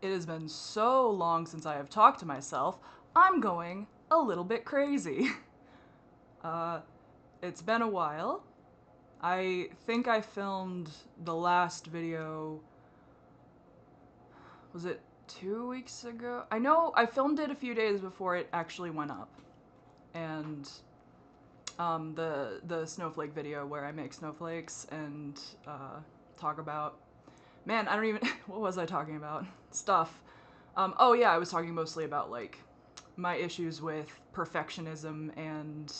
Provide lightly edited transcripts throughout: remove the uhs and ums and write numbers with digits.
It has been so long since I have talked to myself, I'm going a little bit crazy. uh, it's been a while. I think I filmed the last video, was it 2 weeks ago? I know I filmed it a few days before it actually went up. And the snowflake video where I make snowflakes and talk about, man, I don't even, what was I talking about? Stuff. Oh yeah, I was talking mostly about like my issues with perfectionism and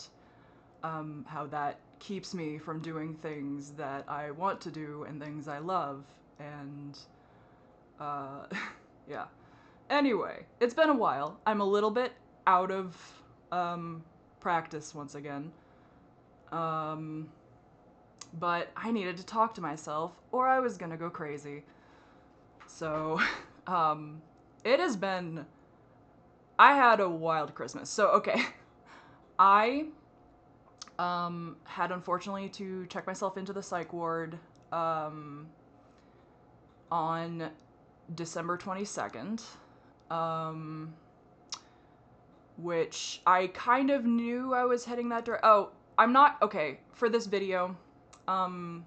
how that keeps me from doing things that I want to do and things I love, and yeah. Anyway, it's been a while. I'm a little bit out of practice once again. But I needed to talk to myself or I was gonna go crazy. So, it has been, I had a wild Christmas. So, okay. I had unfortunately to check myself into the psych ward on December 22nd, which I kind of knew I was heading that direction. Oh, I'm not, okay, for this video, a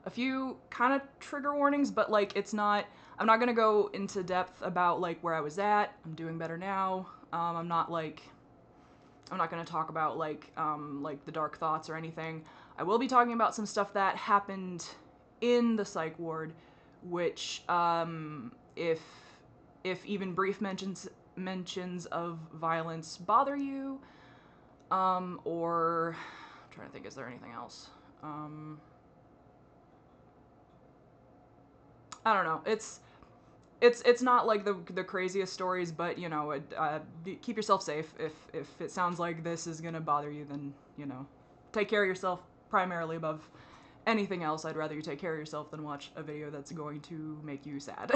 few kind of trigger warnings, but like it's not, I'm not gonna go into depth about like where I was at. I'm doing better now. I'm not gonna talk about like the dark thoughts or anything. I will be talking about some stuff that happened in the psych ward, which if even brief mentions of violence bother you, or I'm trying to think, is there anything else? I don't know. It's not like the craziest stories, but you know, keep yourself safe. If it sounds like this is gonna bother you, then you know, take care of yourself primarily above anything else. I'd rather you take care of yourself than watch a video that's going to make you sad.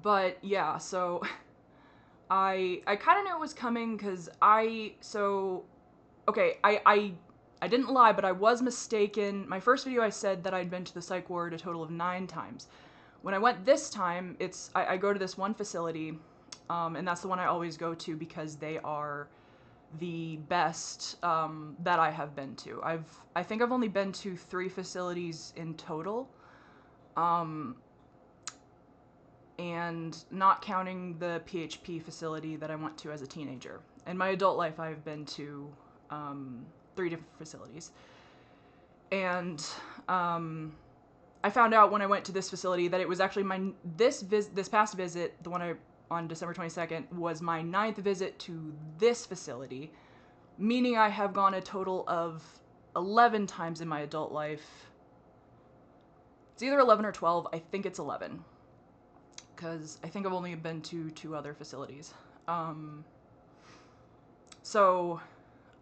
But yeah, so I kind of knew it was coming because okay, I didn't lie, but I was mistaken. My first video I said that I'd been to the psych ward a total of 9 times. When I went this time, I go to this one facility, and that's the one I always go to because they are the best that I have been to. I think I've only been to 3 facilities in total, and not counting the PHP facility that I went to as a teenager. In my adult life, I've been to 3 different facilities. And I found out when I went to this facility that it was actually this past visit, the one on December 22nd, was my 9th visit to this facility, meaning I have gone a total of 11 times in my adult life. It's either 11 or 12. I think it's 11. Because I think I've only been to 2 other facilities. Also,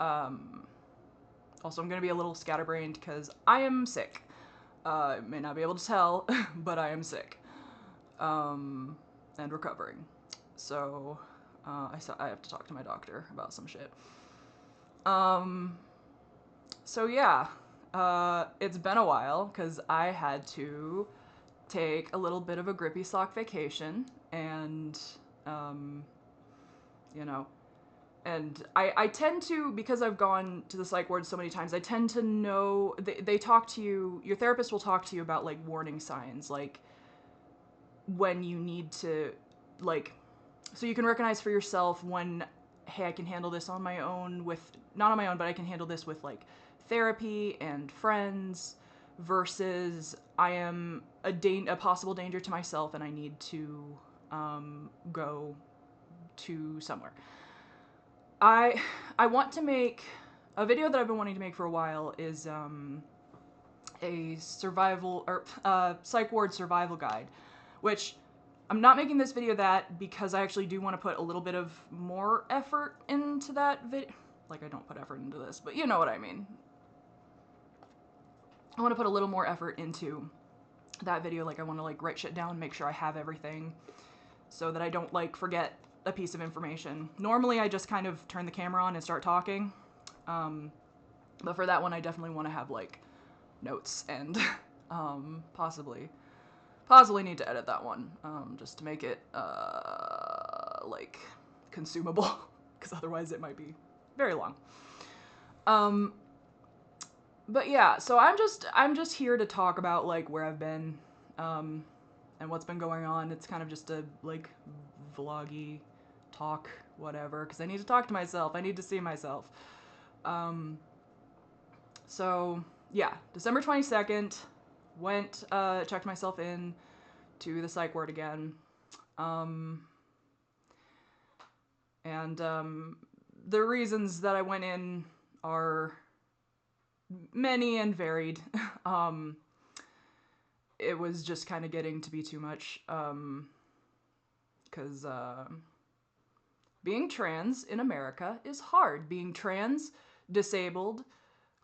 I'm going to be a little scatterbrained because I am sick. I may not be able to tell, but I am sick. And recovering. So, I have to talk to my doctor about some shit. So yeah, it's been a while because I had to take a little bit of a grippy sock vacation, and you know, and I tend to, because I've gone to the psych ward so many times, I tend to know, they talk to you, your therapist will talk to you about like warning signs, like when you need to, like, so you can recognize for yourself when, hey, I can handle this on my own with, not on my own, but I can handle this with like therapy and friends, versus I am a possible danger to myself and I need to go to somewhere. I want to make a video that I've been wanting to make for a while, is a survival or psych ward survival guide, which I'm not making this video that because I actually do want to put a little bit of more effort into that video. Like, I don't put effort into this, but you know what I mean. I want to put a little more effort into that video. Like, I want to like write shit down, make sure I have everything so that I don't like forget a piece of information. Normally I just kind of turn the camera on and start talking. But for that one I definitely want to have like notes and possibly Possibly need to edit that one, just to make it, like, consumable, because otherwise it might be very long. But yeah, so I'm just here to talk about, like, where I've been, and what's been going on. It's kind of just a, like, vloggy talk, whatever, because I need to talk to myself. I need to see myself. So yeah, December 22nd, went, checked myself in to the psych ward again. The reasons that I went in are many and varied. It was just kind of getting to be too much, because being trans in America is hard. Being trans, disabled,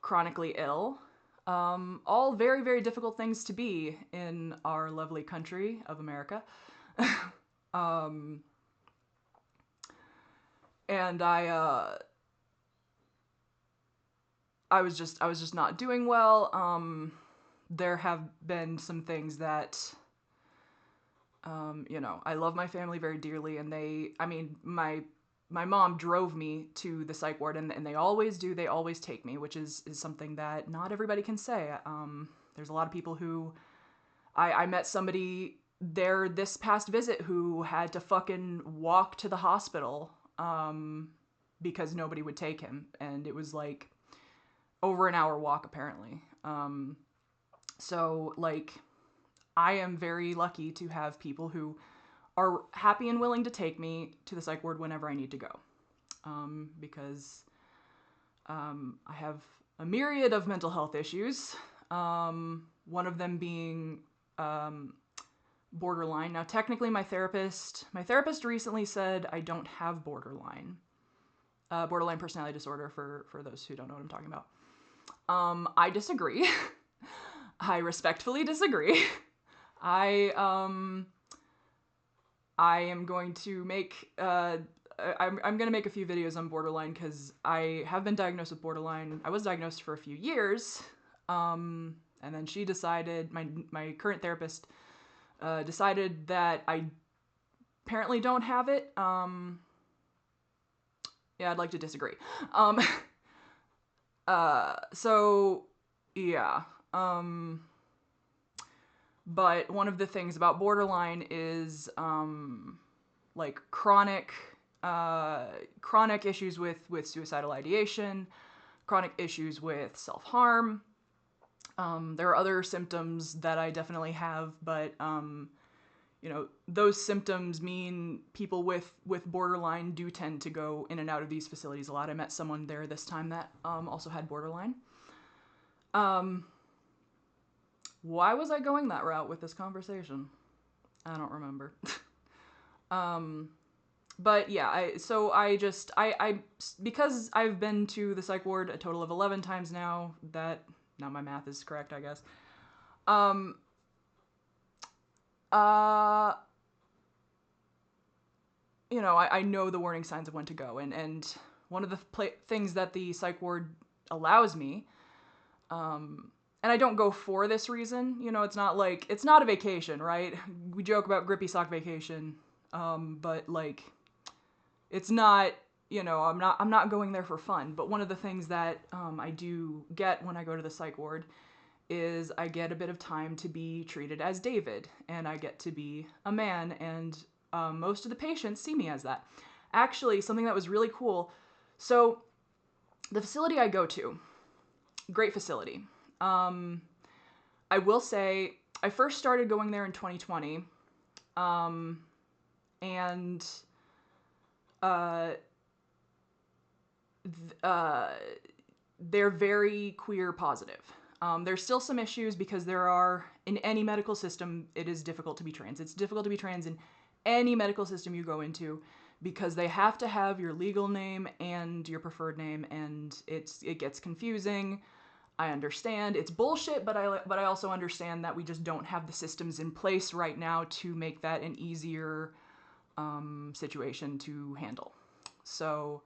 chronically ill, all very, very difficult things to be in our lovely country of America. And I was just not doing well. There have been some things that, you know, I love my family very dearly, and my mom drove me to the psych ward, and they always do. They always take me, which is something that not everybody can say. There's a lot of people who, I met somebody there this past visit who had to fucking walk to the hospital, because nobody would take him, and it was like over an hour walk apparently. So like, I am very lucky to have people who are happy and willing to take me to the psych ward whenever I need to go. Because I have a myriad of mental health issues. One of them being borderline. Now, technically my therapist recently said I don't have borderline. Borderline personality disorder, for those who don't know what I'm talking about. I disagree. I respectfully disagree. I am going to make, I'm going to make a few videos on borderline, because I have been diagnosed with borderline. I was diagnosed for a few years, and then she decided, my current therapist, decided that I apparently don't have it. Yeah, I'd like to disagree. So, yeah. But one of the things about borderline is, like, chronic issues with suicidal ideation, chronic issues with self-harm. There are other symptoms that I definitely have, but, you know, those symptoms mean people with borderline do tend to go in and out of these facilities a lot. I met someone there this time that, also had borderline. Why was I going that route with this conversation? I don't remember. But yeah, because I've been to the psych ward a total of 11 times now, now my math is correct, I guess. You know, I know the warning signs of when to go, and one of the things that the psych ward allows me, and I don't go for this reason, you know, it's not a vacation, right? We joke about grippy sock vacation, but like, it's not, you know, I'm not going there for fun. But one of the things that, I do get when I go to the psych ward is I get a bit of time to be treated as David, and I get to be a man, and, most of the patients see me as that. Actually, something that was really cool. So the facility I go to, great facility. I will say, I first started going there in 2020, and they're very queer positive. There's still some issues because in any medical system, it is difficult to be trans. It's difficult to be trans in any medical system you go into, because they have to have your legal name and your preferred name, and it gets confusing. I understand it's bullshit, but I also understand that we just don't have the systems in place right now to make that an easier situation to handle. So,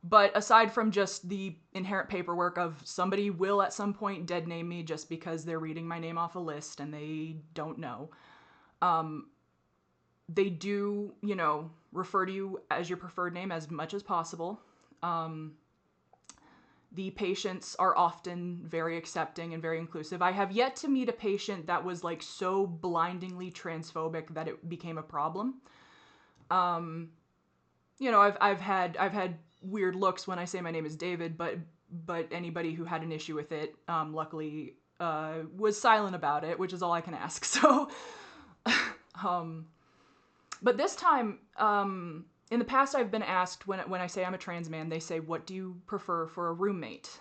but aside from just the inherent paperwork of somebody will at some point dead name me just because they're reading my name off a list and they don't know, They do, you know, refer to you as your preferred name as much as possible. The patients are often very accepting and very inclusive. I have yet to meet a patient that was like so blindingly transphobic that it became a problem. You know, I've had weird looks when I say my name is David, but anybody who had an issue with it, luckily, was silent about it, which is all I can ask. So, but this time, in the past, I've been asked when I say I'm a trans man, they say, "What do you prefer for a roommate?"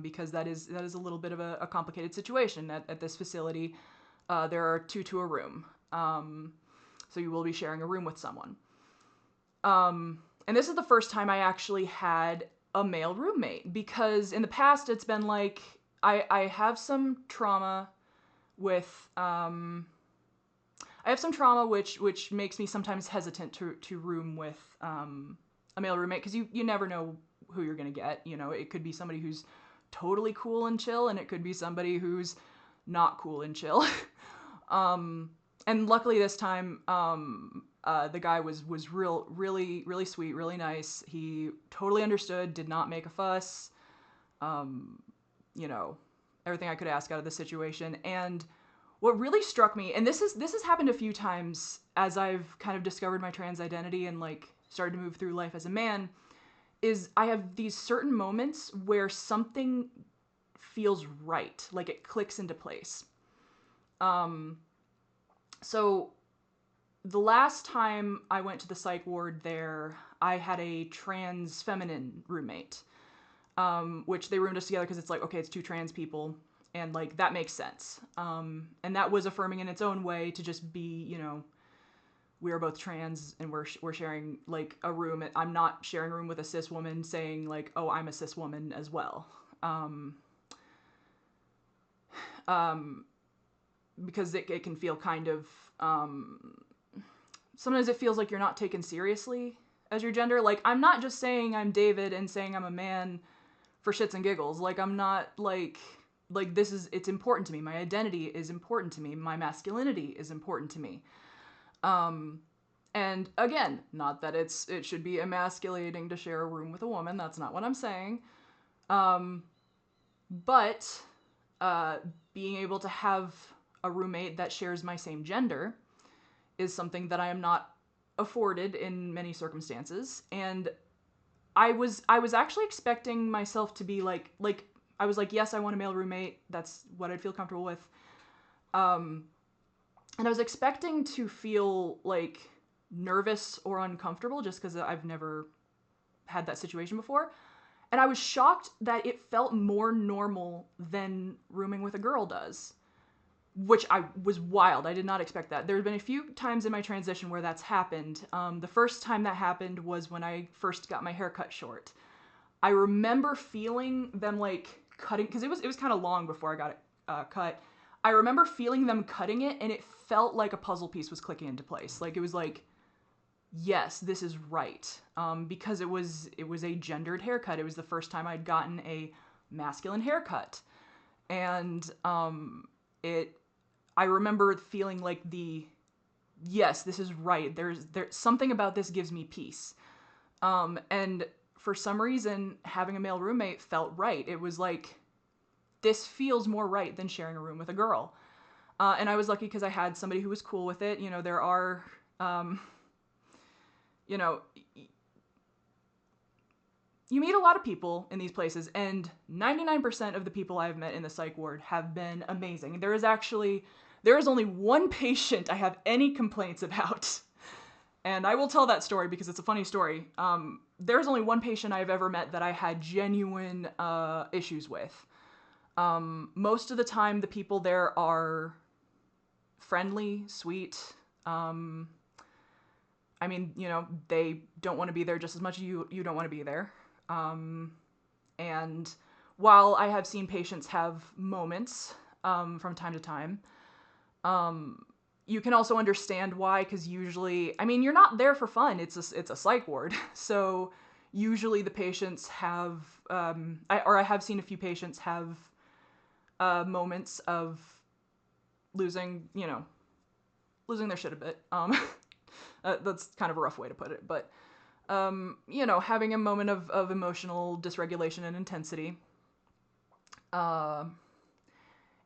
Because that is a little bit of a complicated situation at this facility. There are 2 to a room, so you will be sharing a room with someone. And this is the first time I actually had a male roommate, because in the past it's been like I have some trauma with I have some trauma which makes me sometimes hesitant to room with a male roommate, because you never know who you're gonna get. You know, it could be somebody who's totally cool and chill, and it could be somebody who's not cool and chill. And luckily this time, the guy was really sweet, really nice. He totally understood, did not make a fuss. You know, everything I could ask out of the situation. And what really struck me, and this has happened a few times as I've kind of discovered my trans identity and like started to move through life as a man, is I have these certain moments where something feels right, like it clicks into place. So the last time I went to the psych ward there, I had a trans feminine roommate, which they roomed us together because it's like, okay, it's 2 trans people, and like that makes sense. And that was affirming in its own way to just be, you know, we are both trans and we're sharing like a room. I'm not sharing a room with a cis woman saying like, oh, I'm a cis woman as well. Because it can feel kind of, sometimes it feels like you're not taken seriously as your gender. Like, I'm not just saying I'm David and saying I'm a man for shits and giggles. Like, I'm not like this is, it's important to me. My identity is important to me. My masculinity is important to me. And again, not that it should be emasculating to share a room with a woman. That's not what I'm saying. But being able to have a roommate that shares my same gender is something that I am not afforded in many circumstances. And I was actually expecting myself to be like I was like, yes, I want a male roommate. That's what I'd feel comfortable with. And I was expecting to feel like nervous or uncomfortable just because I've never had that situation before. And I was shocked that it felt more normal than rooming with a girl does, which I was wild. I did not expect that. There have been a few times in my transition where that's happened. The first time that happened was when I first got my hair cut short. I remember feeling them like cutting, because it was kind of long before I got it cut. I remember feeling them cutting it, and it felt like a puzzle piece was clicking into place. Like, it was like, yes, this is right. Because it was a gendered haircut. It was the first time I'd gotten a masculine haircut. And I remember feeling like yes, this is right. There's something about this gives me peace. And for some reason, having a male roommate felt right. It was like, this feels more right than sharing a room with a girl. And I was lucky because I had somebody who was cool with it. You know, there are, you know, you meet a lot of people in these places, and 99% of the people I've met in the psych ward have been amazing. There is only one patient I have any complaints about. And I will tell that story because it's a funny story. There's only one patient I've ever met that I had genuine issues with. Most of the time, the people there are friendly, sweet. I mean, you know, they don't want to be there just as much as you don't want to be there. And while I have seen patients have moments from time to time, you can also understand why, because usually, I mean, you're not there for fun. It's a psych ward. So usually the patients have, I have seen a few patients have moments of losing, you know, losing their shit a bit. That's kind of a rough way to put it, but you know, having a moment of emotional dysregulation and intensity.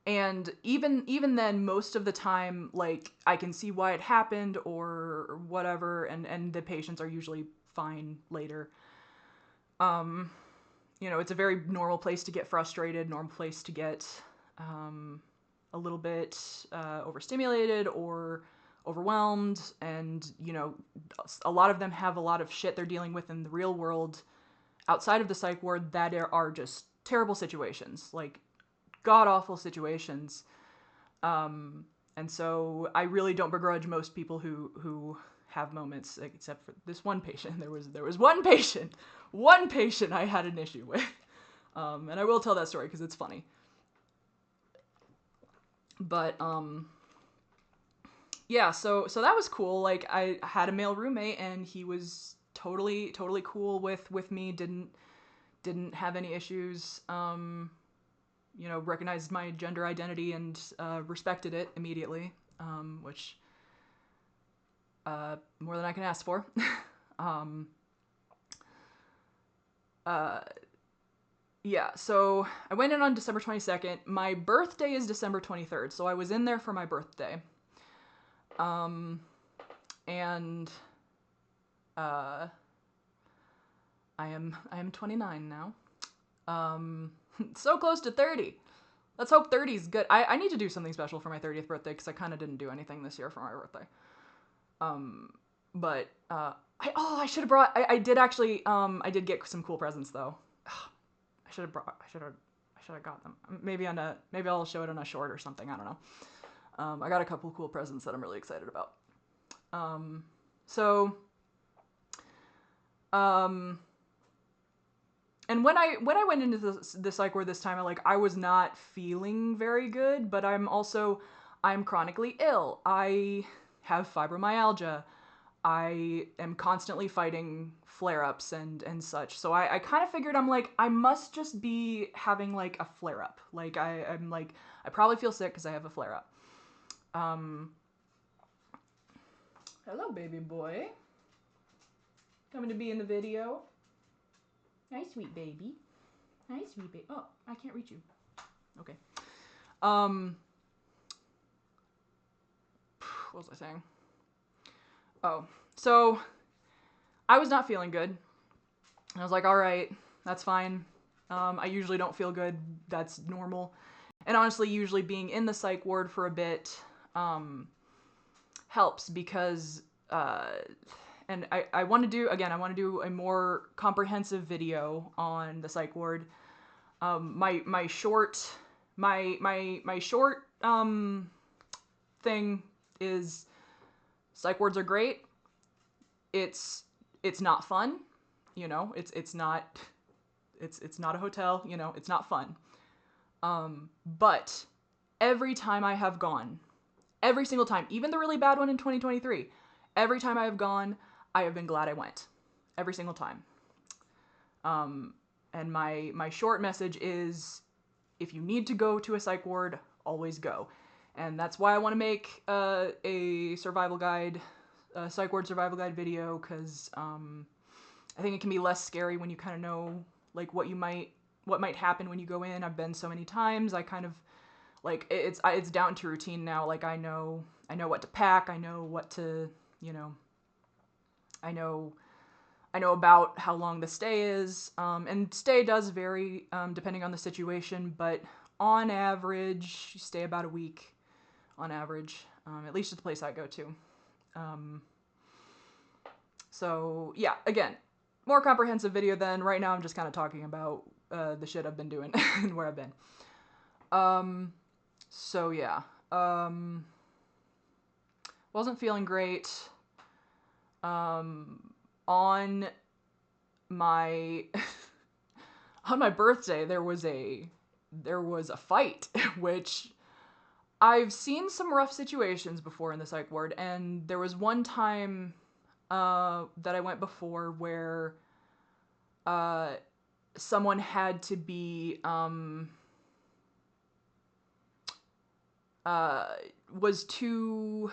And even then, most of the time, like, I can see why it happened or whatever, and the patients are usually fine later. You know, it's a very normal place to get frustrated, normal place to get a little bit overstimulated or overwhelmed, and, you know, a lot of them have a lot of shit they're dealing with in the real world outside of the psych ward that are just terrible situations, like god-awful situations. And so I really don't begrudge most people who have moments, except for this one patient. There was one patient I had an issue with. And I will tell that story because it's funny. But yeah, so that was cool. Like, I had a male roommate and he was totally cool with me, didn't have any issues. You know, recognized my gender identity and respected it immediately, which more than I can ask for. Yeah, so I went in on December 22nd. My birthday is December 23rd, so I was in there for my birthday. And I am 29 now. So close to 30. Let's hope 30 is good. I need to do something special for my 30th birthday because I kind of didn't do anything this year for my birthday. But I should have brought. I did actually. I did get some cool presents though. I should have got them. Maybe I'll show it on a short or something. I don't know. I got a couple cool presents that I'm really excited about. And when I went into the psych ward this time, I was not feeling very good, but I'm chronically ill. I have fibromyalgia. I am constantly fighting flare-ups and such. So I kind of figured I must just be having a flare-up. I probably feel sick because I have a flare-up. Hello, baby boy. Coming to be in the video. Hi, sweet baby. Hi, sweet baby. Oh, I can't reach you. Okay. What was I saying? Oh, so I was not feeling good. I was like, all right, that's fine. I usually don't feel good. That's normal. And honestly, usually being in the psych ward for a bit helps because, and I want to do a more comprehensive video on the psych ward. My short thing is psych wards are great. It's not fun, you know. It's not a hotel, you know. It's not fun. But every time I have gone, every single time, even the really bad one in 2023, every time I have gone, I have been glad I went. Every single time. And my short message is, if you need to go to a psych ward, always go. And that's why I want to make a survival guide, a psych ward survival guide video, because I think it can be less scary when you kind of know what might happen when you go in. I've been so many times. I kind of it's down to routine now. I know what to pack. I know what to, you know. I know about how long the stay is, and stay does vary depending on the situation, but on average, you stay about a week, on average, at least at the place I go to. So, yeah, again, more comprehensive video than right now. I'm just kind of talking about the shit I've been doing and where I've been. So, yeah. Wasn't feeling great. On my on my birthday there was a fight, which I've seen some rough situations before in the psych ward, and there was one time that I went before where someone had to be was too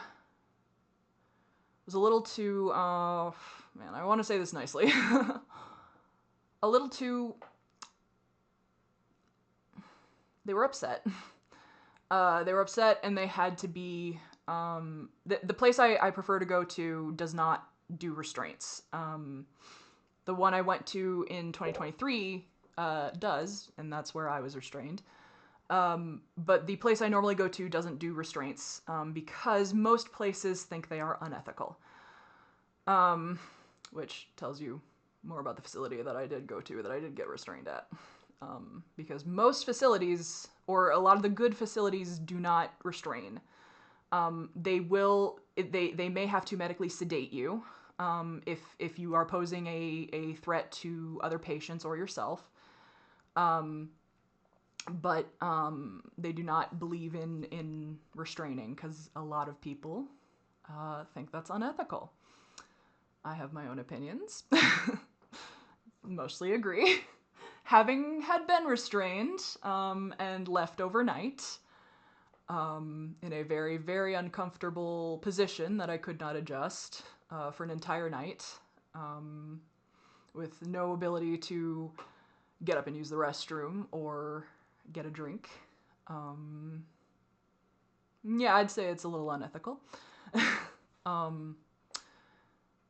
was a little too, man, I want to say this nicely, a little too, they were upset. They were upset, and they had to be, the place I prefer to go to does not do restraints. The one I went to in 2023 does, and that's where I was restrained. But the place I normally go to doesn't do restraints because most places think they are unethical, which tells you more about the facility that I did go to, that I did get restrained at. Because most facilities, or a lot of the good facilities, do not restrain. They may have to medically sedate you if you are posing a threat to other patients or yourself. But they do not believe in restraining, because a lot of people think that's unethical. I have my own opinions. Mostly agree. Having had been restrained and left overnight in a very, very uncomfortable position that I could not adjust for an entire night, with no ability to get up and use the restroom or get a drink. Yeah, I'd say it's a little unethical.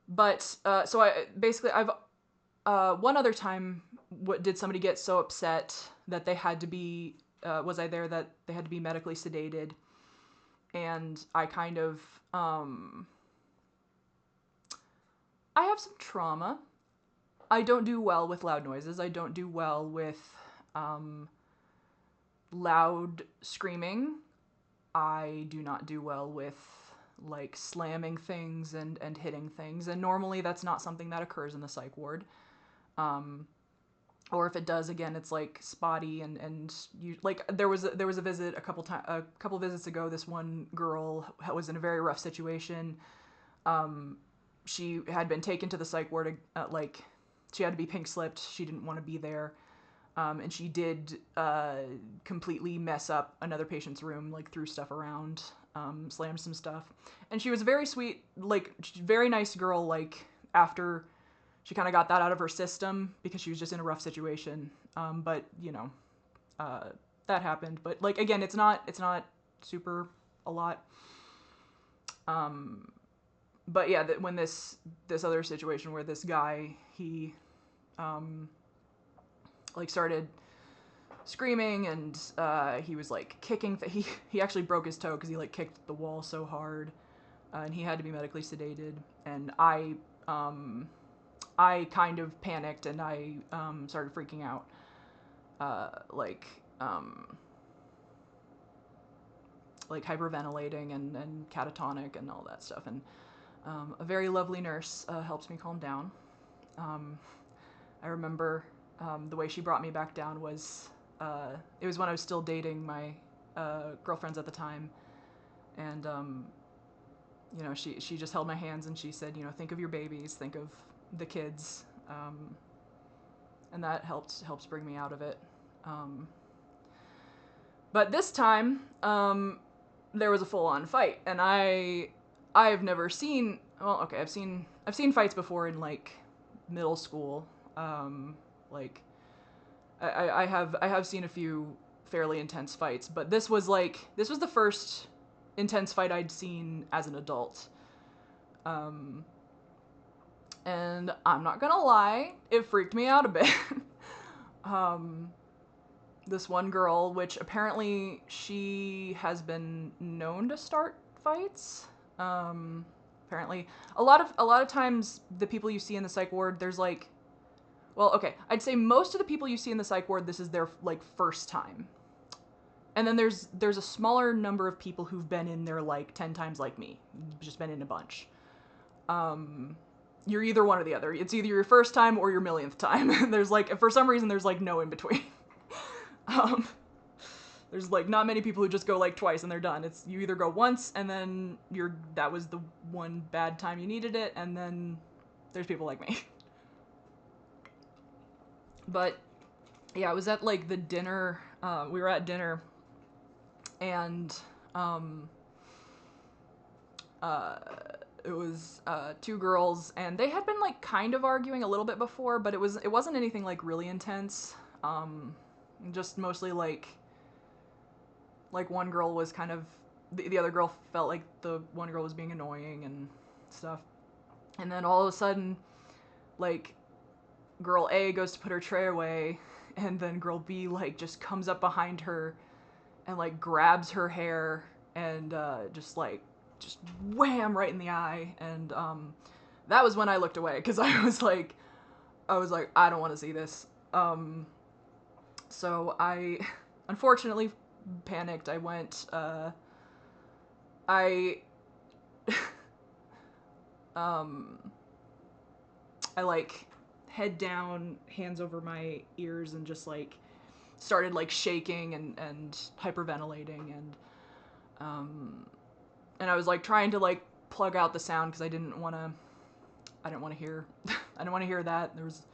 But so I've one other time, did somebody get so upset that they had to be, was I there, that they had to be medically sedated, and I kind of, I have some trauma. I don't do well with loud noises. I don't do well with loud screaming. I do not do well with like slamming things and hitting things, and normally that's not something that occurs in the psych ward. Or if it does, again, it's like spotty, and you, like, there was a visit a couple visits ago. This one girl was in a very rough situation. She had been taken to the psych ward, like, she had to be pink slipped. She didn't want to be there. And she did completely mess up another patient's room, like threw stuff around, slammed some stuff. And she was a very sweet, like, very nice girl, like, after she kind of got that out of her system, because she was just in a rough situation. But, you know, that happened. But, like, again, it's not super a lot. But yeah, when this other situation where this guy, he like started screaming, and he was like kicking. He actually broke his toe because he like kicked the wall so hard, and he had to be medically sedated. And I kind of panicked, and I started freaking out, like hyperventilating and catatonic and all that stuff. And a very lovely nurse helps me calm down. I remember the way she brought me back down was, it was when I was still dating my girlfriends at the time, and you know, she just held my hands and she said, you know, think of your babies, think of the kids, and that helps bring me out of it. But this time, there was a full-on fight, and I've never seen, well, okay, I've seen fights before in like middle school. Like I have seen a few fairly intense fights, but this was the first intense fight I'd seen as an adult. And I'm not gonna lie, it freaked me out a bit. This one girl, which apparently she has been known to start fights. Apparently, a lot of times the people you see in the psych ward, there's like, well, okay, I'd say most of the people you see in the psych ward, this is their like first time. And then there's a smaller number of people who've been in there like 10 times, like me, just been in a bunch. You're either one or the other. It's either your first time or your millionth time. There's like, for some reason, there's like no in between. There's like not many people who just go like twice and they're done. It's you either go once and then that was the one bad time you needed it, and then there's people like me. But yeah, I was at like the dinner, we were at dinner, and it was two girls, and they had been like kind of arguing a little bit before, but it wasn't anything like really intense. Just mostly like one girl was kind of the other girl felt like the one girl was being annoying and stuff. And then all of a sudden, like, girl A goes to put her tray away, and then girl B like just comes up behind her and like grabs her hair and just wham right in the eye. And that was when I looked away, because I was like I don't want to see this. So I unfortunately panicked. I went I I like head down, hands over my ears, and just like started like shaking and hyperventilating, and I was like trying to like plug out the sound because I didn't want to hear I didn't want to hear that. There was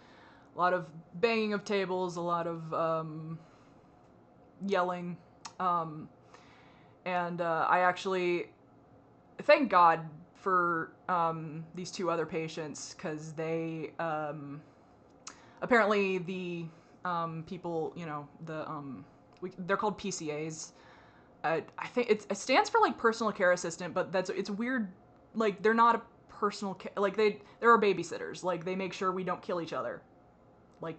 a lot of banging of tables, a lot of yelling, and I actually thank God for these two other patients, because they apparently the people, you know, they're called PCAs. I think it stands for like personal care assistant, but it's weird. Like, they're not a personal care, like there are babysitters. Like, they make sure we don't kill each other, like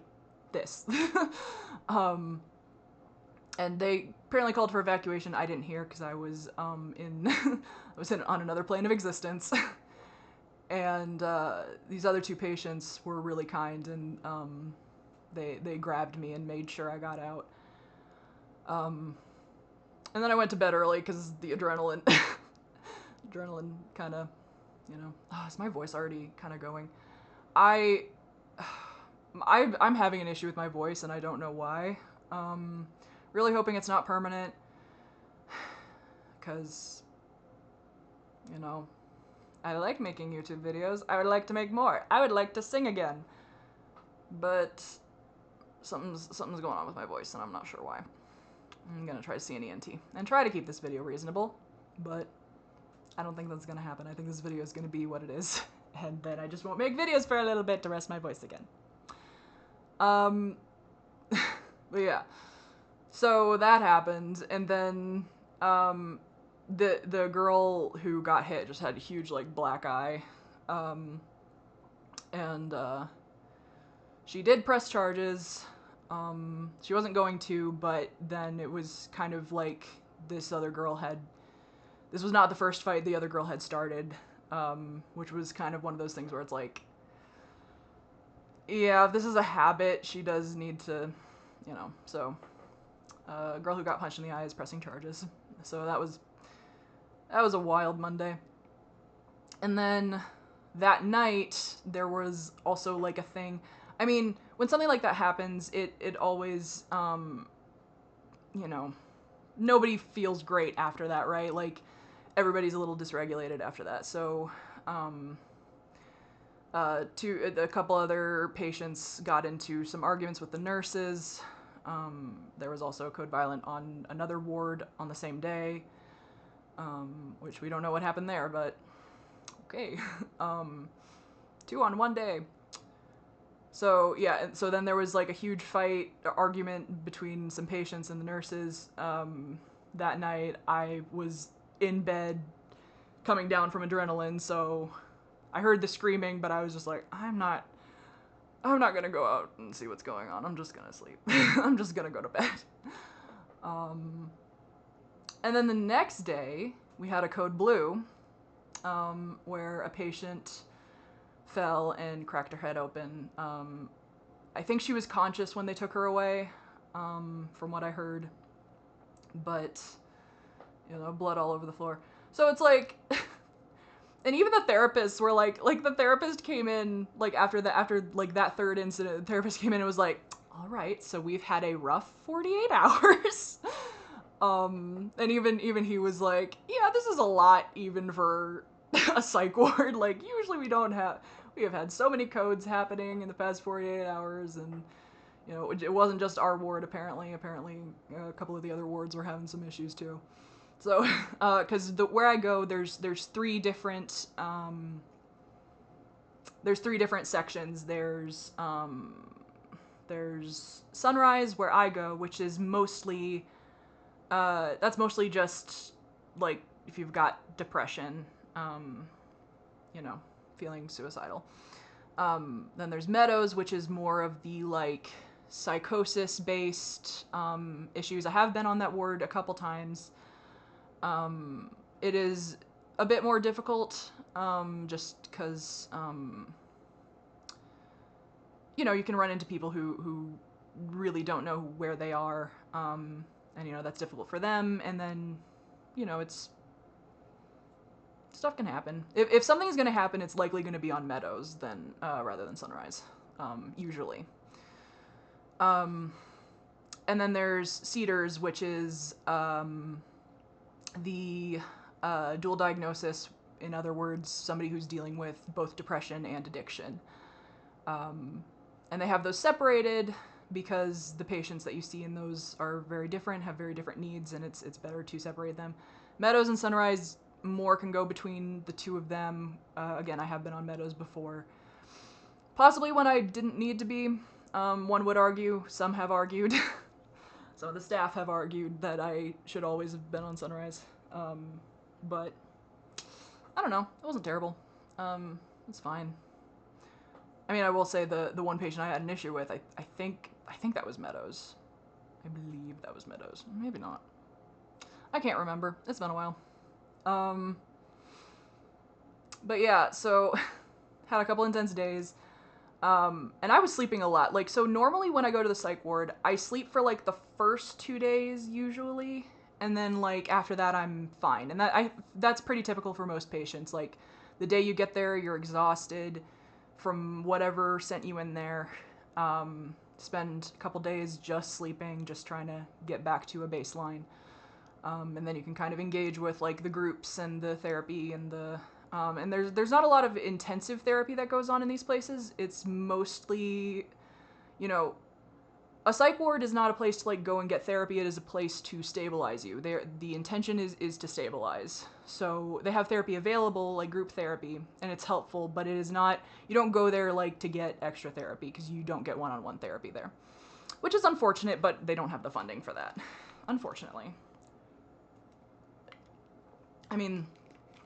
this. And they apparently called for evacuation. I didn't hear because I was on another plane of existence. And these other two patients were really kind, and they grabbed me and made sure I got out. And then I went to bed early because the adrenaline kind of, you know, is my voice already kind of going? I'm having an issue with my voice, and I don't know why. Really hoping it's not permanent, because, you know, I like making YouTube videos. I would like to make more. I would like to sing again. But something's going on with my voice, and I'm not sure why. I'm gonna try to see an ENT and try to keep this video reasonable, but I don't think that's gonna happen. I think this video is gonna be what it is, and then I just won't make videos for a little bit to rest my voice again. But yeah. So that happened, and then the girl who got hit just had a huge like black eye, and she did press charges. She wasn't going to, but then it was kind of like this was not the first fight the other girl had started, which was kind of one of those things where it's like, yeah, if this is a habit, she does need to, you know, so. A girl who got punched in the eye is pressing charges. So that was a wild Monday. And then that night, there was also like a thing. I mean, when something like that happens, it always, you know, nobody feels great after that, right? Like, everybody's a little dysregulated after that. So, a couple other patients got into some arguments with the nurses. There was also a code violent on another ward on the same day, which we don't know what happened there, but okay. 2 on 1 day. So yeah, and so then there was like a huge argument between some patients and the nurses. That night I was in bed coming down from adrenaline, so I heard the screaming, but I was just like, I'm not gonna go out and see what's going on. I'm just gonna sleep. I'm just gonna go to bed. And then the next day, we had a code blue, where a patient fell and cracked her head open. I think she was conscious when they took her away, from what I heard. But, you know, blood all over the floor. So it's like... And even the therapists were like the therapist came in, like, after like that third incident, the therapist came in and was like, all right, so we've had a rough 48 hours. And even he was like, yeah, this is a lot even for a psych ward. Like, usually we have had so many codes happening in the past 48 hours, and, you know, it wasn't just our ward, apparently a couple of the other wards were having some issues too. So, because where I go, there's three different sections. There's Sunrise, where I go, which is mostly that's mostly just like if you've got depression, you know, feeling suicidal. Then there's Meadows, which is more of the like psychosis based issues. I have been on that ward a couple times. It is a bit more difficult, just because you know, you can run into people who really don't know where they are, and you know that's difficult for them. And then, you know, stuff can happen. If something's going to happen, it's likely going to be on Meadows than rather than Sunrise, usually. And then there's Cedars, which is the dual diagnosis. In other words, somebody who's dealing with both depression and addiction. And they have those separated because the patients that you see in those are very different, have very different needs, and it's better to separate them. Meadows and Sunrise, more can go between the two of them. Again, I have been on Meadows before. Possibly when I didn't need to be. One would argue, some have argued, some of the staff have argued that I should always have been on Sunrise. But I don't know, it wasn't terrible. It's fine. I mean, I will say the one patient I had an issue with, I think that was Meadows. I believe that was Meadows. Maybe not. I can't remember. It's been a while. But yeah, so had a couple intense days. And I was sleeping a lot. Like, so normally when I go to the psych ward, I sleep for like the first 2 days usually, and then like after that I'm fine. And that's pretty typical for most patients. Like, the day you get there, you're exhausted from whatever sent you in there. Spend a couple days just sleeping, just trying to get back to a baseline. And then you can kind of engage with like the groups and the therapy and the and there's not a lot of intensive therapy that goes on in these places. It's mostly, you know, a psych ward is not a place to like go and get therapy. It is a place to stabilize you. The intention is to stabilize. So they have therapy available, like group therapy, and it's helpful, but it is not, you don't go there like to get extra therapy because you don't get one-on-one therapy there, which is unfortunate, but they don't have the funding for that, unfortunately. I mean,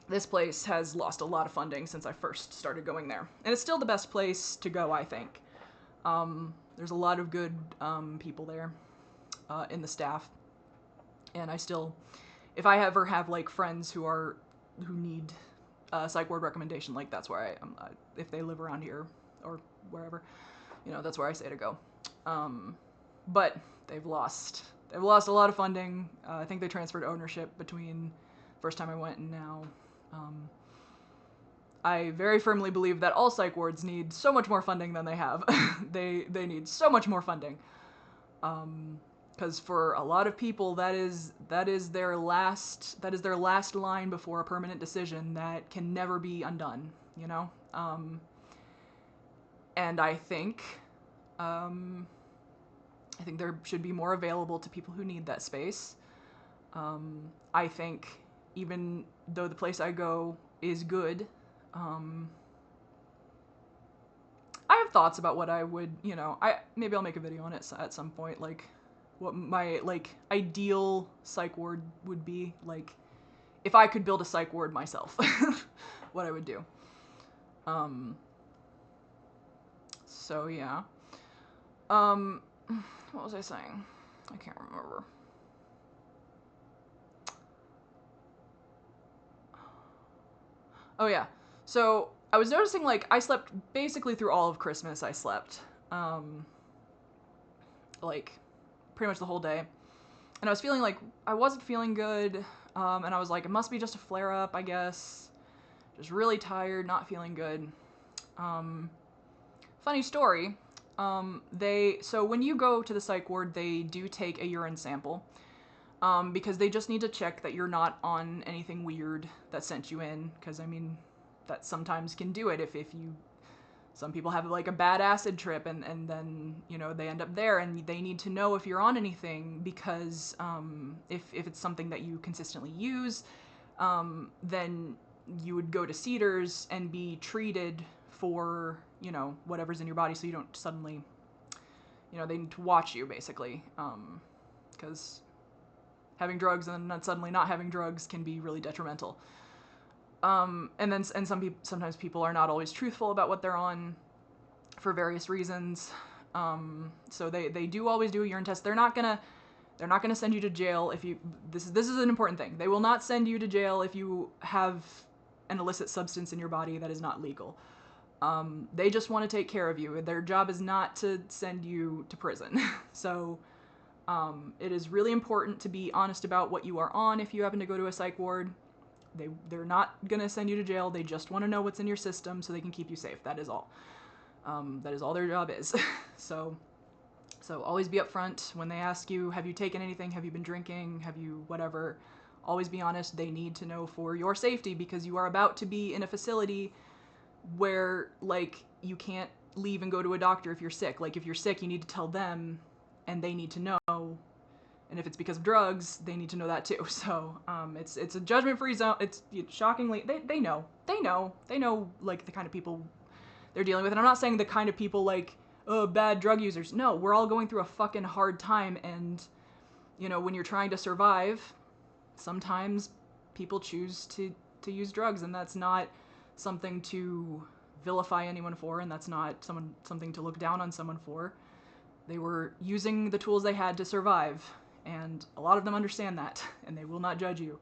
this place has lost a lot of funding since I first started going there, and it's still the best place to go, I think. There's a lot of good people there in the staff, and I still, if I ever have like friends who need a psych ward recommendation, like that's where if they live around here or wherever, you know, that's where I say to go. But they've lost a lot of funding. I think they transferred ownership between first time I went and now. I very firmly believe that all psych wards need so much more funding than they have. They need so much more funding. Because for a lot of people, that is their last line before a permanent decision that can never be undone, you know? And I think there should be more available to people who need that space. I think even though the place I go is good, I have thoughts about what I would, you know, maybe I'll make a video on it at some point, like what my like ideal psych ward would be, like if I could build a psych ward myself, what I would do. So yeah. What was I saying? I can't remember. Oh yeah. So I was noticing, like, I slept basically through all of Christmas. I slept, like, pretty much the whole day. And I was feeling like I wasn't feeling good, and I was like, it must be just a flare-up, I guess. Just really tired, not feeling good. Funny story, so when you go to the psych ward, they do take a urine sample, because they just need to check that you're not on anything weird that sent you in, because, I mean, that sometimes can do it if you Some people have like a bad acid trip and then, you know, they end up there and they need to know if you're on anything because if it's something that you consistently use, then you would go to Cedars and be treated for, you know, whatever's in your body so you don't suddenly, you know, they need to watch you basically because having drugs and then suddenly not having drugs can be really detrimental. And sometimes people are not always truthful about what they're on for various reasons. So they do always do a urine test. They're not gonna send you to jail if you. This is an important thing. They will not send you to jail if you have an illicit substance in your body that is not legal. They just want to take care of you. Their job is not to send you to prison. So it is really important to be honest about what you are on if you happen to go to a psych ward. They're not gonna send you to jail. They just want to know what's in your system so they can keep you safe. That is all. That is all their job is. So always be upfront when they ask you, have you taken anything? Have you been drinking? Have you whatever? Always be honest. They need to know for your safety because you are about to be in a facility where like you can't leave and go to a doctor if you're sick. Like if you're sick, you need to tell them, and they need to know. And if it's because of drugs, they need to know that too. So it's a judgment-free zone. It's shockingly they know like the kind of people they're dealing with. And I'm not saying the kind of people like bad drug users. No, we're all going through a fucking hard time, and you know when you're trying to survive, sometimes people choose to use drugs, and that's not something to vilify anyone for, and that's not something to look down on someone for. They were using the tools they had to survive. And a lot of them understand that, and they will not judge you.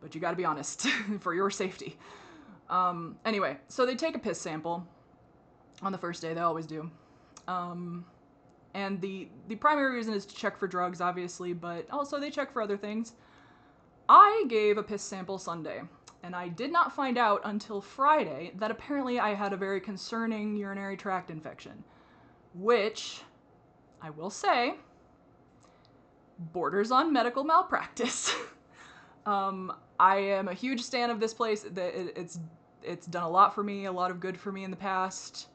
But you gotta be honest, for your safety. Anyway, so they take a piss sample on the first day, they always do. And the primary reason is to check for drugs, obviously, but also they check for other things. I gave a piss sample Sunday, and I did not find out until Friday that apparently I had a very concerning urinary tract infection, which, I will say, borders on medical malpractice. I am a huge stan of this place. It's done a lot for me, a lot of good for me in the past.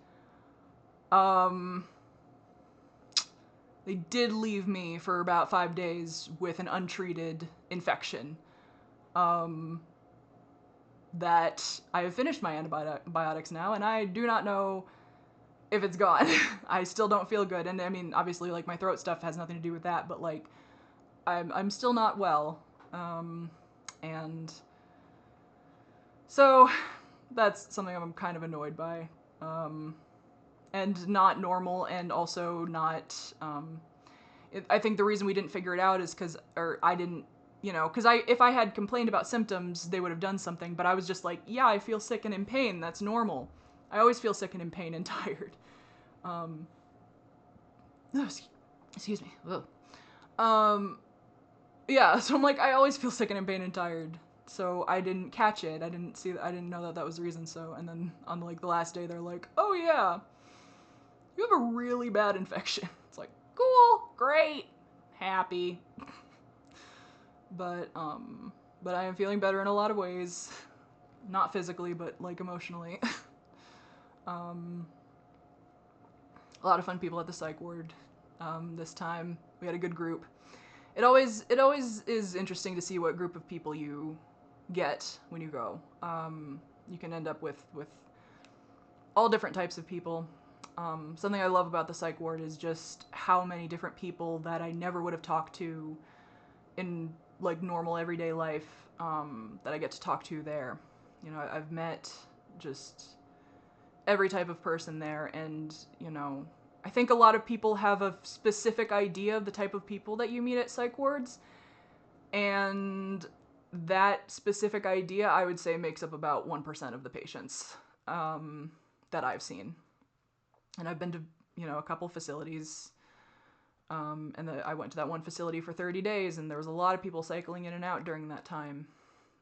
They did leave me for about 5 days with an untreated infection. That I have finished my antibiotics now, and I do not know if it's gone. I still don't feel good, and I mean, obviously, like my throat stuff has nothing to do with that, but like, I'm still not well, and so that's something I'm kind of annoyed by, and not normal, and also not, I think the reason we didn't figure it out is I didn't, you know, because if I had complained about symptoms, they would have done something, but I was just like, yeah, I feel sick and in pain, that's normal. I always feel sick and in pain and tired. Excuse me. Ugh. Yeah, so I'm like, I always feel sick and in pain and tired. So I didn't catch it. I didn't know that was the reason. So, and then on like the last day, they're like, oh yeah, you have a really bad infection. It's like, cool, great, happy. But I am feeling better in a lot of ways. Not physically, but like emotionally. A lot of fun people at the psych ward. This time we had a good group. It always is interesting to see what group of people you get when you go. You can end up with all different types of people. Something I love about the psych ward is just how many different people that I never would have talked to in like normal everyday life that I get to talk to there. You know, I've met just every type of person there, and you know, I think a lot of people have a specific idea of the type of people that you meet at psych wards, and that specific idea, I would say, makes up about 1% of the patients that I've seen. And I've been to, you know, a couple facilities, and I went to that one facility for 30 days, and there was a lot of people cycling in and out during that time.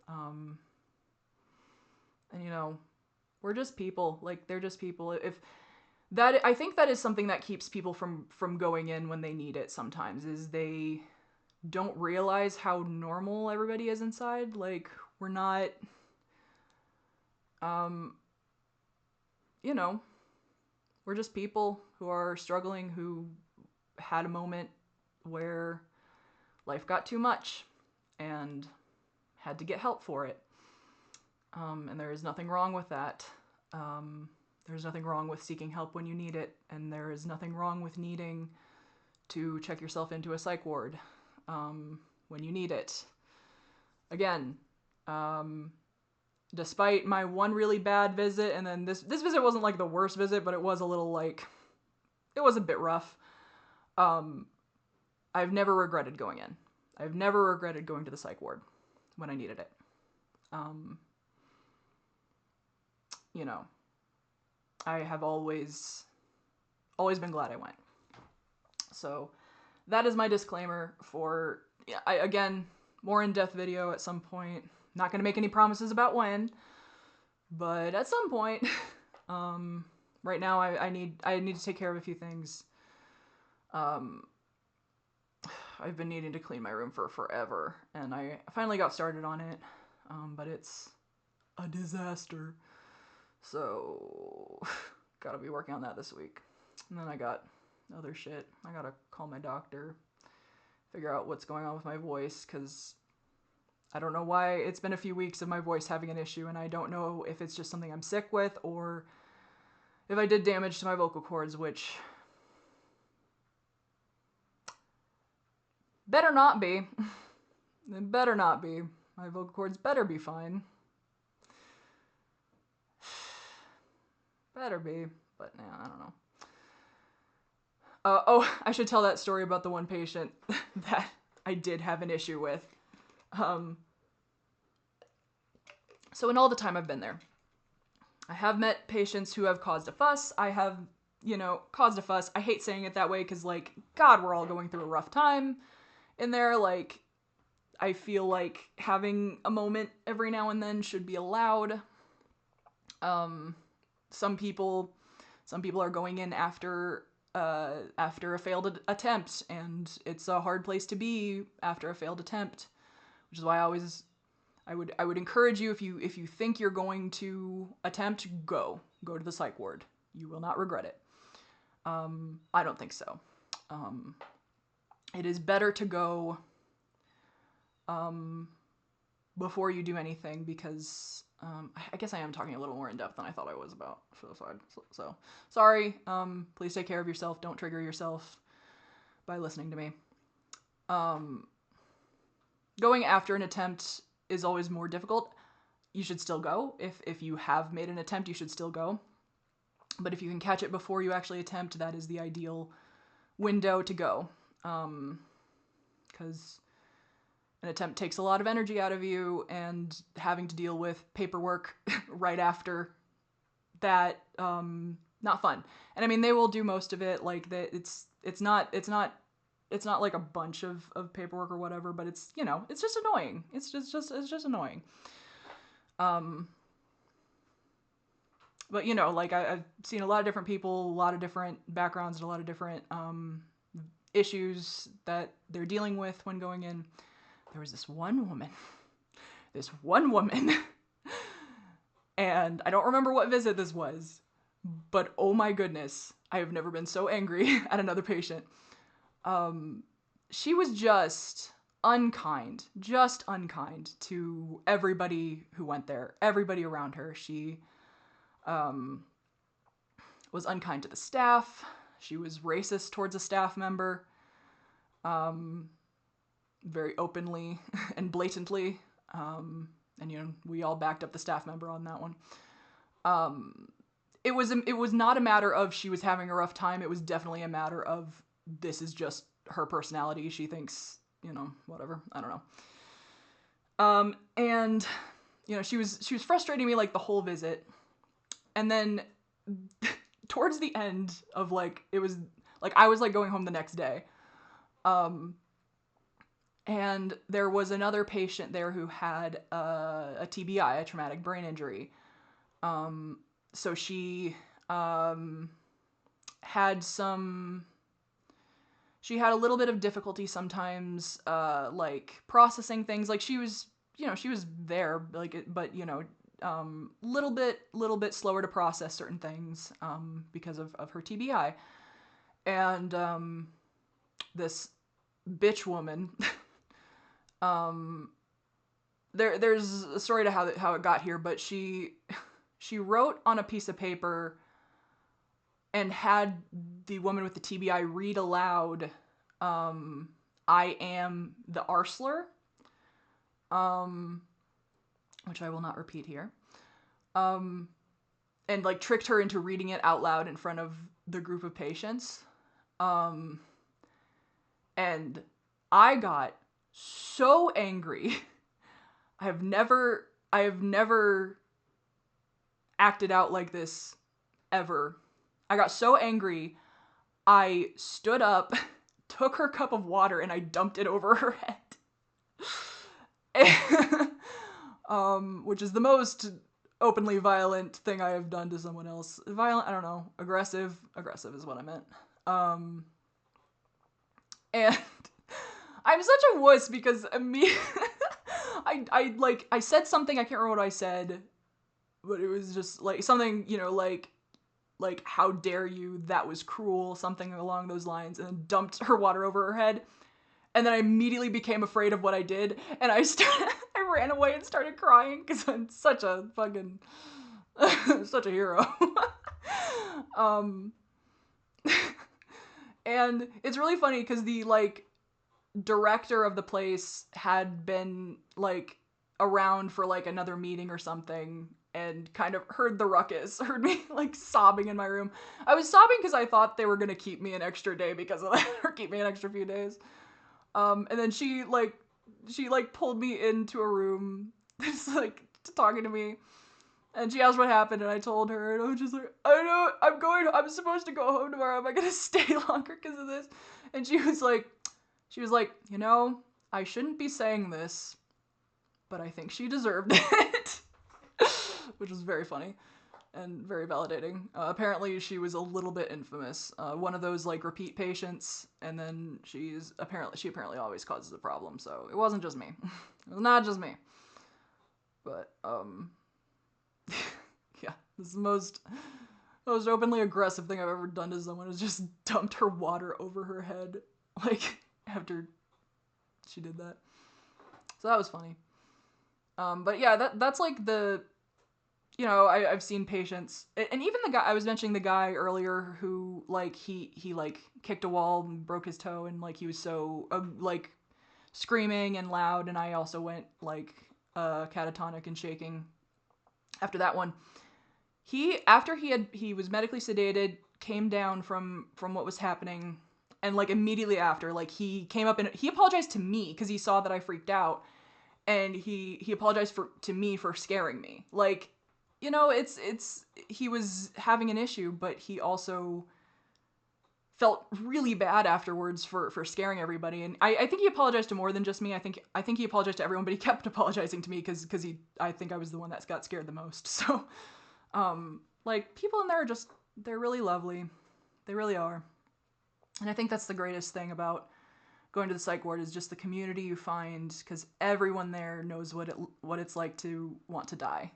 And, you know, we're just people. Like, they're just people. I think that is something that keeps people from going in when they need it sometimes, is they don't realize how normal everybody is inside. Like, we're not, you know, We're just people who are struggling, who had a moment where life got too much and had to get help for it. And there is nothing wrong with that. There's nothing wrong with seeking help when you need it, and there is nothing wrong with needing to check yourself into a psych ward when you need it. Again, despite my one really bad visit, and then this visit wasn't like the worst visit, but it was a little like, it was a bit rough. I've never regretted going in. I've never regretted going to the psych ward when I needed it. You know, I have always been glad I went. So that is my disclaimer for, again, more in-depth video at some point. Not going to make any promises about when, but at some point. Right now I need to take care of a few things. I've been needing to clean my room for forever, and I finally got started on it, but it's a disaster. So, gotta be working on that this week. And then I got other shit. I gotta call my doctor, figure out what's going on with my voice, because I don't know why it's been a few weeks of my voice having an issue, and I don't know if it's just something I'm sick with, or if I did damage to my vocal cords, which better not be. It better not be. My vocal cords better be fine. Better be, but nah, I don't know. Oh, I should tell that story about the one patient that I did have an issue with. So in all the time I've been there, I have met patients who have caused a fuss. I have, caused a fuss. I hate saying it that way because, like, God, we're all going through a rough time in there. Like, I feel like having a moment every now and then should be allowed. Some people are going in after a failed attempt, and it's a hard place to be after a failed attempt, which is why I would encourage you, if you think you're going to attempt, go to the psych ward. You will not regret it. I don't think so. It is better to go before you do anything, because I guess I am talking a little more in depth than I thought I was about suicide. So sorry. Please take care of yourself. Don't trigger yourself by listening to me. Going after an attempt is always more difficult. You should still go. If you have made an attempt, you should still go. But if you can catch it before you actually attempt, that is the ideal window to go. Because an attempt takes a lot of energy out of you, and having to deal with paperwork right after that, not fun. And I mean, they will do most of it. Like, it's not like a bunch of paperwork or whatever, but it's, it's just annoying. It's just annoying. But like, I've seen a lot of different people, a lot of different backgrounds, and a lot of different issues that they're dealing with when going in. There was this one woman, and I don't remember what visit this was, but oh my goodness, I have never been so angry at another patient. She was just unkind to everybody who went there, everybody around her. She was unkind to the staff. She was racist towards a staff member. Very openly and blatantly, and we all backed up the staff member on that one. It was not a matter of she was having a rough time. It was definitely a matter of, this is just her personality. She thinks, whatever. I don't know. And she was frustrating me like the whole visit, and then towards the end of, like, it was like I was like going home the next day. And there was another patient there who had a TBI, a traumatic brain injury. So she had a little bit of difficulty sometimes, like, processing things. Like, she was there, like, but, little bit slower to process certain things, because of her TBI. And, this bitch woman, there's a story to how it got here, but she wrote on a piece of paper and had the woman with the TBI read aloud, I am the arsler, which I will not repeat here, and like tricked her into reading it out loud in front of the group of patients. And I got so angry. I have never acted out like this ever. I got so angry, I stood up, took her cup of water, and I dumped it over her head. Which is the most openly violent thing I have done to someone else. Violent, I don't know. Aggressive is what I meant. And I'm such a wuss because I said something, I can't remember what I said, but it was just like something, like how dare you, that was cruel, something along those lines, and then dumped her water over her head. And then I immediately became afraid of what I did, and I ran away and started crying because I'm such a fucking such a hero. And it's really funny because the director of the place had been around for another meeting or something, and kind of heard the ruckus, heard me sobbing in my room. I was sobbing because I thought they were gonna keep me an extra day because of that, or keep me an extra few days. And then she pulled me into a room, just talking to me, and she asked what happened, and I told her, and I was just like, I know, I'm supposed to go home tomorrow. Am I gonna stay longer because of this? And she was like, I shouldn't be saying this, but I think she deserved it. Which was very funny and very validating. Apparently she was a little bit infamous. One of those repeat patients, and then she apparently always causes a problem, so it wasn't just me. It was not just me. But, yeah, this is the most openly aggressive thing I've ever done to someone, is just dumped her water over her head, after she did that. So that was funny. But yeah, that's the, I've seen patients, and even the guy, I was mentioning the guy earlier who, he kicked a wall and broke his toe, and, he was so, screaming and loud, and I also went, catatonic and shaking after that one. After he was medically sedated, came down from what was happening, and, immediately after, he came up and he apologized to me, because he saw that I freaked out, and he apologized to me for scaring me. He was having an issue, but he also felt really bad afterwards for scaring everybody. And I think he apologized to more than just me. I think he apologized to everyone, but he kept apologizing to me because I think I was the one that got scared the most. So, people in there they're really lovely. They really are. And I think that's the greatest thing about going to the psych ward, is just the community you find, because everyone there knows what it's like to want to die.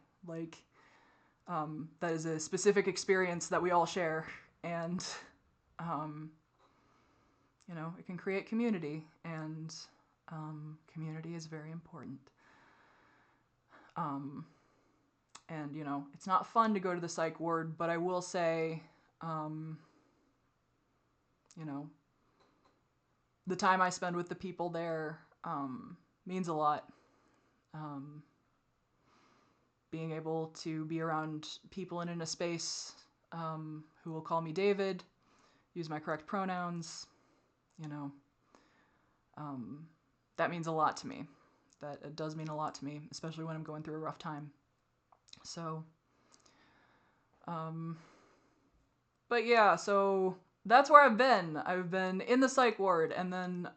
That is a specific experience that we all share, and it can create community, and community is very important. And it's not fun to go to the psych ward, but I will say, the time I spend with the people there means a lot. Being able to be around people and in a space who will call me David, use my correct pronouns, that means a lot to me. It does mean a lot to me, especially when I'm going through a rough time. So, but yeah, so that's where I've been. I've been in the psych ward, and then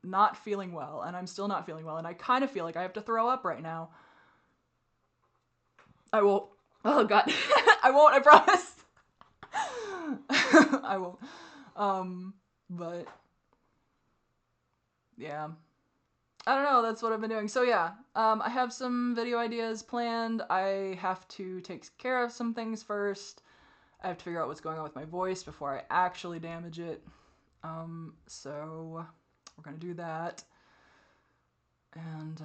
not feeling well, and I'm still not feeling well, and I kind of feel like I have to throw up right now. I won't. Oh god. I won't, I promise. I won't. But yeah. I don't know, that's what I've been doing. So yeah, I have some video ideas planned. I have to take care of some things first. I have to figure out what's going on with my voice before I actually damage it. So we're gonna do that. And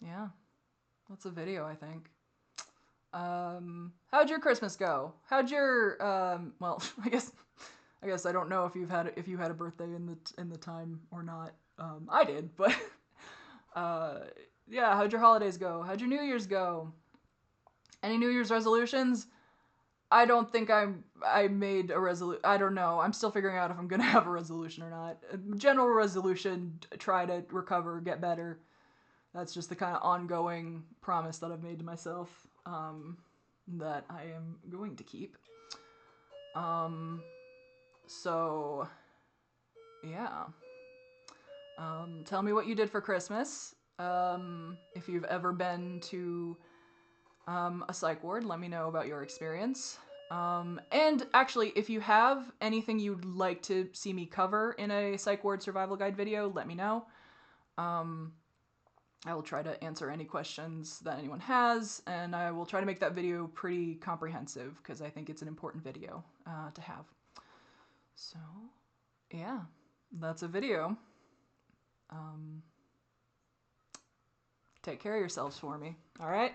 yeah, that's a video, I think. How'd your Christmas go? How'd your well, I guess I don't know if if you had a birthday in the time or not. I did, but yeah, how'd your holidays go? How'd your New Year's go? Any New Year's resolutions? I don't think I made a resolution. I don't know. I'm still figuring out if I'm gonna have a resolution or not. General resolution: try to recover, get better. That's just the kind of ongoing promise that I've made to myself, that I am going to keep. So yeah. Tell me what you did for Christmas. If you've ever been to a psych ward, let me know about your experience. And actually, if you have anything you'd like to see me cover in a psych ward survival guide video, let me know. I will try to answer any questions that anyone has, and I will try to make that video pretty comprehensive because I think it's an important video to have. So, yeah, that's a video. Take care of yourselves for me, all right?